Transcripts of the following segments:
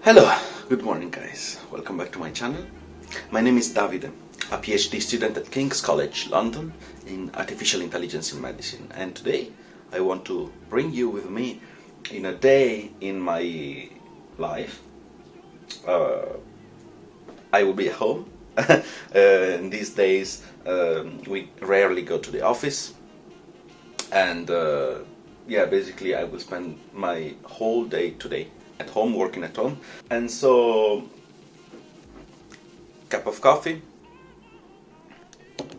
Hello, good morning guys, welcome back to my channel. My name is Davide, a PhD student at King's College London in Artificial Intelligence in Medicine, and today I want to bring you with me in a day in my life. I will be at home. In these days we rarely go to the office, and basically I will spend my whole day today at home, working at home. And so, cup of coffee,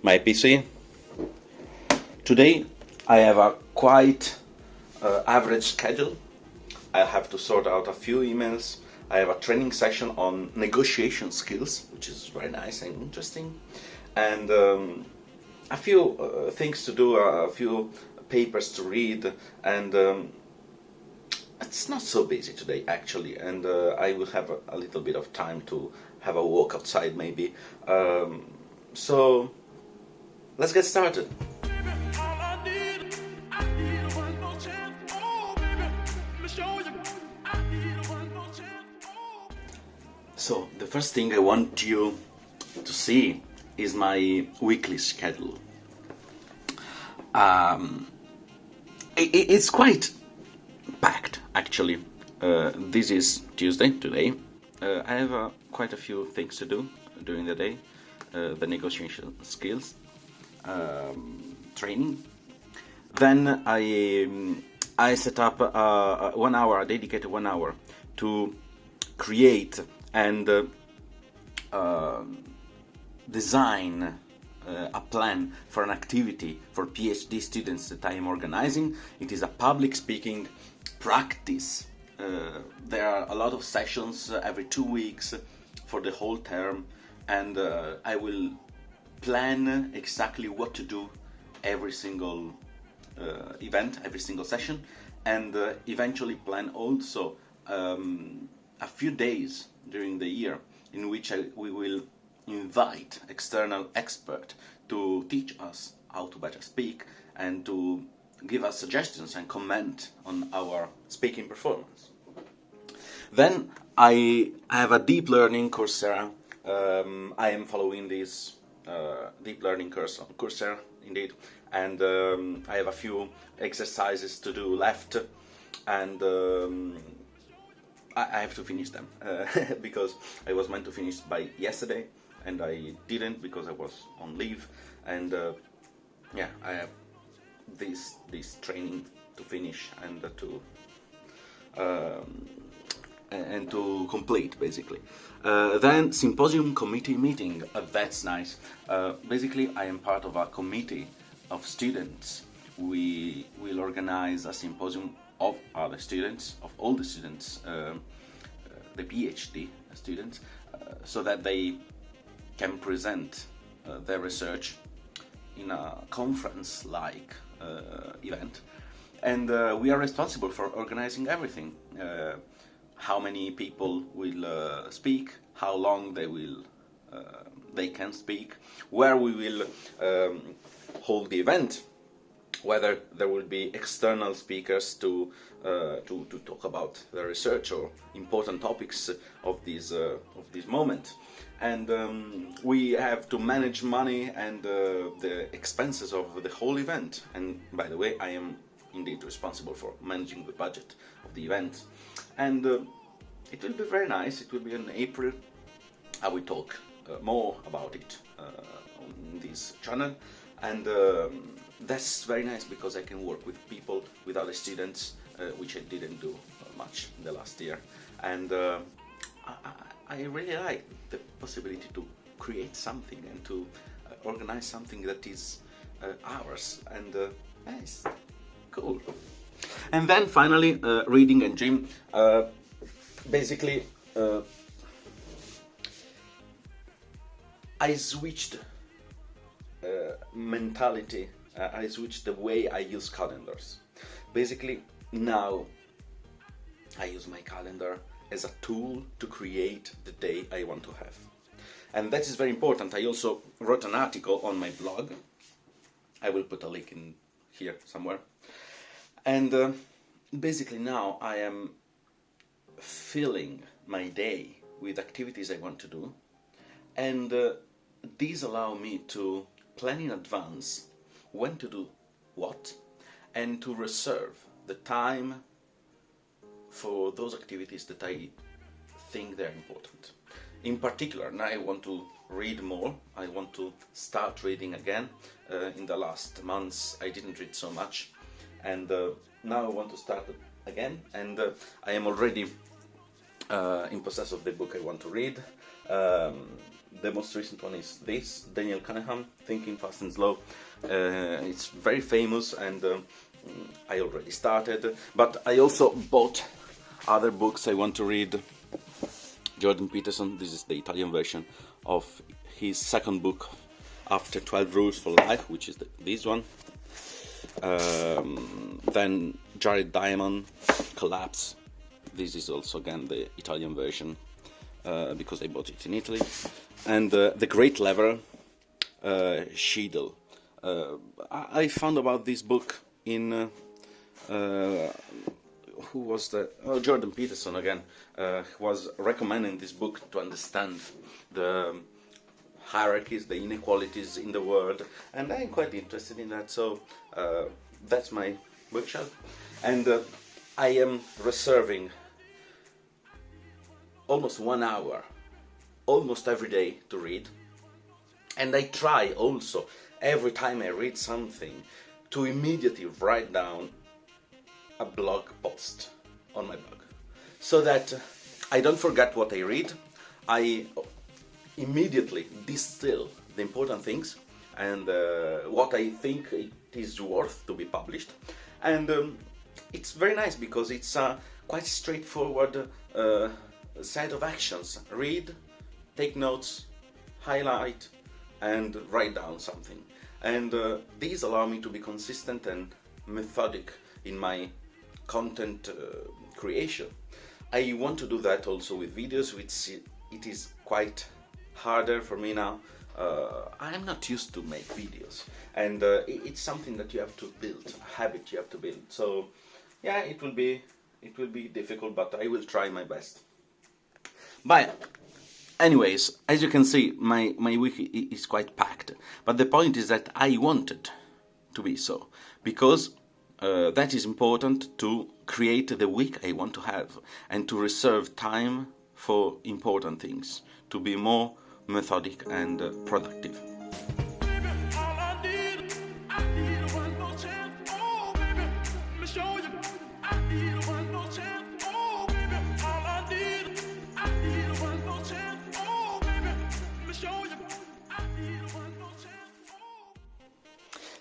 my PC. Today I have a quite average schedule. I have to sort out a few emails. I have a training session on negotiation skills, which is very nice and interesting, and a few things to do, a few papers to read, and it's not so busy today actually, and I will have a little bit of time to have a walk outside maybe. So let's get started. So the first thing I want you to see is my weekly schedule. It's quite packed actually. This is Tuesday today. I have quite a few things to do during the day. The negotiation skills training. Then I set up 1 hour, I dedicated 1 hour to create and design a plan for an activity for PhD students that I am organizing. It is a public speaking practice. There are a lot of sessions every 2 weeks for the whole term, and I will plan exactly what to do every single event, every single session, and eventually plan also a few days during the year in which we will invite external experts to teach us how to better speak and to give us suggestions and comment on our speaking performance. Then I have a deep learning Coursera. I am following this deep learning course on Coursera indeed, and I have a few exercises to do left, and I have to finish them because I was meant to finish by yesterday and I didn't because I was on leave, and I have this training to finish and to complete basically. Then symposium committee meeting. That's nice. Basically I am part of a committee of students. We will organize a symposium of other students, of all the students, the PhD students, so that they can present their research in a conference-like event, and we are responsible for organizing everything. How many people will speak, how long they can speak, where we will hold the event, whether there will be external speakers to talk about the research or important topics of this moment, and we have to manage money and the expenses of the whole event. And by the way, I am indeed responsible for managing the budget of the event, and it will be very nice. It will be in April. I will talk more about it on this channel, and that's very nice because I can work with people, with other students, which I didn't do much in the last year, and I really like the possibility to create something and to organize something that is ours, and nice, cool. And then finally, reading and gym. Basically, I switched mentality. I switched the way I use calendars. Basically, now I use my calendar as a tool to create the day I want to have. And that is very important. I also wrote an article on my blog. I will put a link in here somewhere. And basically now I am filling my day with activities I want to do, and these allow me to plan in advance when to do what, and to reserve the time for those activities that I think they're important. In particular, now I want to read more. I want to start reading again. In the last months I didn't read so much, and now I want to start again, and I am already in possess of the book I want to read. The most recent one is this, Daniel Kahneman, Thinking Fast and Slow. It's very famous, and I already started, but I also bought other books I want to read. Jordan Peterson, this is the Italian version of his second book, After 12 Rules for Life, which is this one. Then Jared Diamond, Collapse. This is also again the Italian version, because I bought it in Italy. And The Great Lever, Schiedel. I found about this book in who was the Jordan Peterson again, was recommending this book to understand the hierarchies, the inequalities in the world, and I'm quite interested in that, so that's my bookshelf. And I am reserving almost 1 hour almost every day to read, and I try also every time I read something to immediately write down a blog post on my blog, so that I don't forget what I read. I immediately distill the important things and what I think it is worth to be published, and it's very nice because it's a quite straightforward set of actions. Read, take notes, highlight, and write down something, and these allow me to be consistent and methodic in my content creation. I want to do that also with videos, which it is quite harder for me now. I'm not used to make videos, and it's something that you have to build, a habit you have to build. So yeah, it will be difficult, but I will try my best. But anyways, as you can see, my week is quite packed, but the point is that I wanted to be so, because that is important to create the week I want to have, and to reserve time for important things, to be more methodic and productive.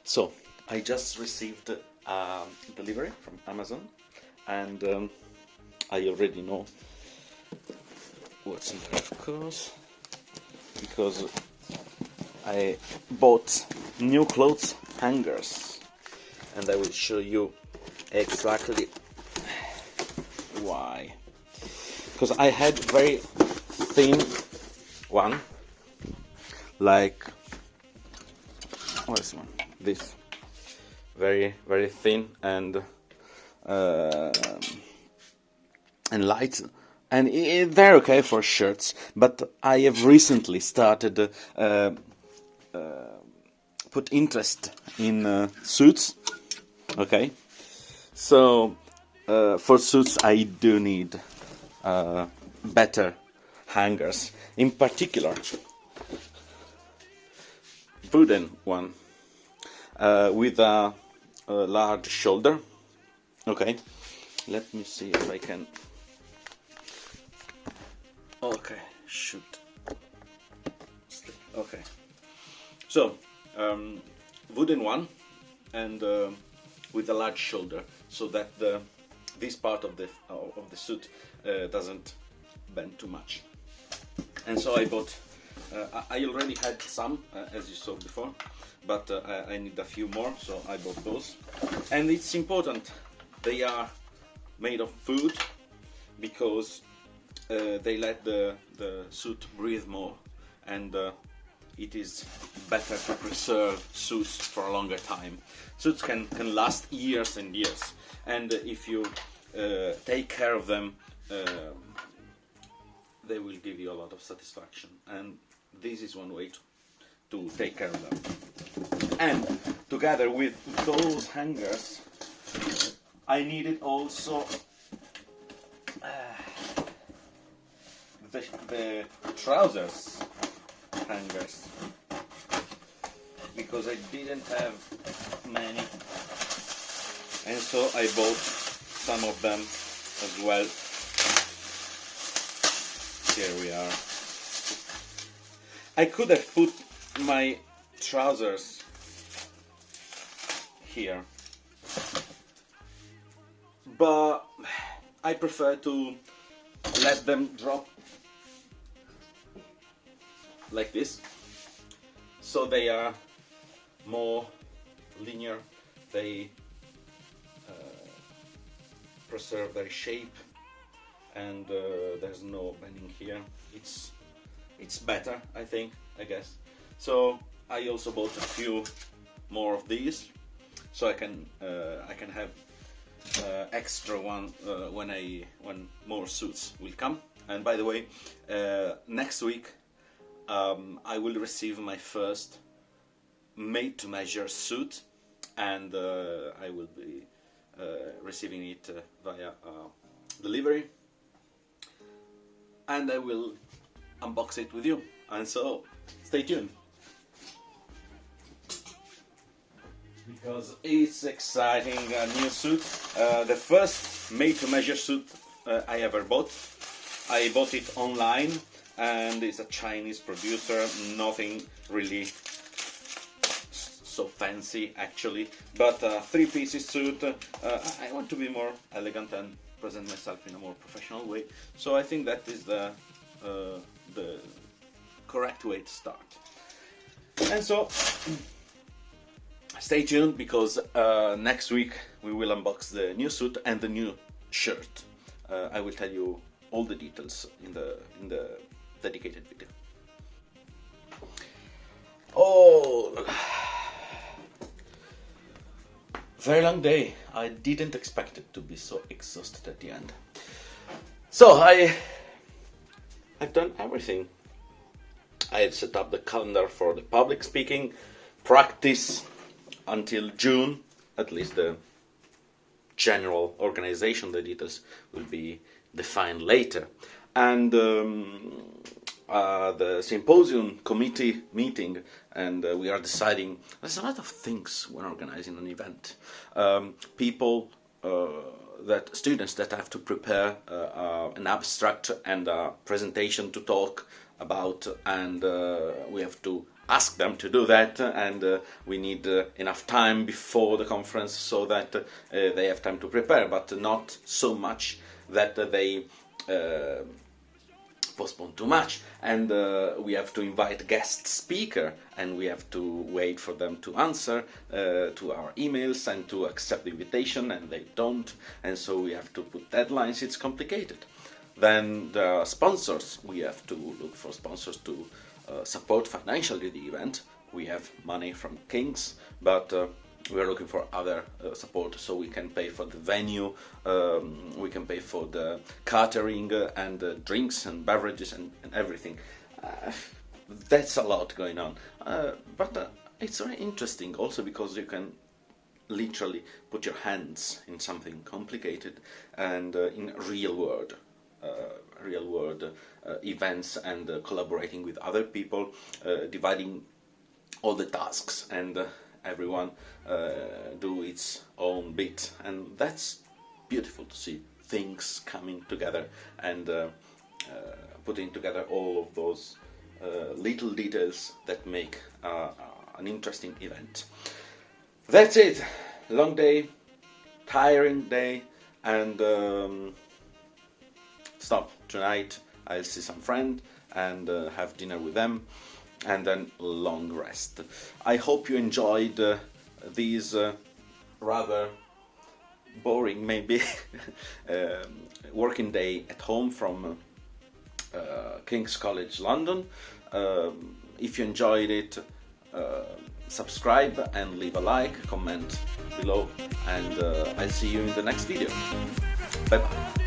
So, I just received a delivery from Amazon, and I already know what's in there, of course, because I bought new clothes hangers, and I will show you exactly why. Because I had very thin one, like, what is one? This, very very thin and light, and they're okay for shirts. But I have recently started put interest in suits. Okay, so for suits I do need better hangers, in particular wooden one with a large shoulder. Okay, let me see if I can. Okay, shoot. Okay, so wooden one, and with a large shoulder, so that this part of the suit doesn't bend too much. And so I bought. I already had some, as you saw before, but I need a few more, so I bought those. And it's important they are made of wood, because they let the suit breathe more, and it is better to preserve suits for a longer time. Suits can last years and years, and if you take care of them they will give you a lot of satisfaction, and this is one way to take care of them. And together with those hangers, I needed also the trousers hangers, because I didn't have many, and so I bought some of them as well. Here we are. I could have put my trousers here, but I prefer to let them drop like this, so they are more linear, they preserve their shape, and there's no bending here. It's better, I think, I guess. So I also bought a few more of these, so I can have extra one when more suits will come. And by the way, next week I will receive my first made-to-measure suit, and I will be receiving it via delivery, and I will unbox it with you, and so stay tuned, because it's exciting. A new suit, the first made-to-measure suit I ever bought. I bought it online, and it's a Chinese producer, nothing really so fancy actually, but a three-piece suit. I want to be more elegant and present myself in a more professional way, so I think that is the correct way to start. And so stay tuned, because next week we will unbox the new suit and the new shirt. I will tell you all the details in the dedicated video. Oh, very long day. I didn't expect it to be so exhausted at the end. So I've done everything. I had set up the calendar for the public speaking practice until June. At least the general organization, the details will be defined later. And the symposium committee meeting, and we are deciding. There's a lot of things when organizing an event. Students that have to prepare an abstract and a presentation to talk about, and we have to ask them to do that, and we need enough time before the conference so that they have time to prepare, but not so much that they postpone too much, and we have to invite guest speaker, and we have to wait for them to answer to our emails and to accept the invitation, and they don't, and so we have to put deadlines. It's complicated. Then there are sponsors. We have to look for sponsors to support financially the event. We have money from King's, but we are looking for other support, so we can pay for the venue, we can pay for the catering and drinks and beverages and everything. That's a lot going on, but it's very interesting also, because you can literally put your hands in something complicated and in real world events, and collaborating with other people, dividing all the tasks, and everyone do its own bit, and that's beautiful to see things coming together and putting together all of those little details that make an interesting event. That's it. Long day, tiring day, and stop. Tonight I'll see some friends and have dinner with them, and then long rest. I hope you enjoyed these rather boring, maybe, working day at home from King's College London. If you enjoyed it, subscribe and leave a like, comment below, and I'll see you in the next video. Bye bye.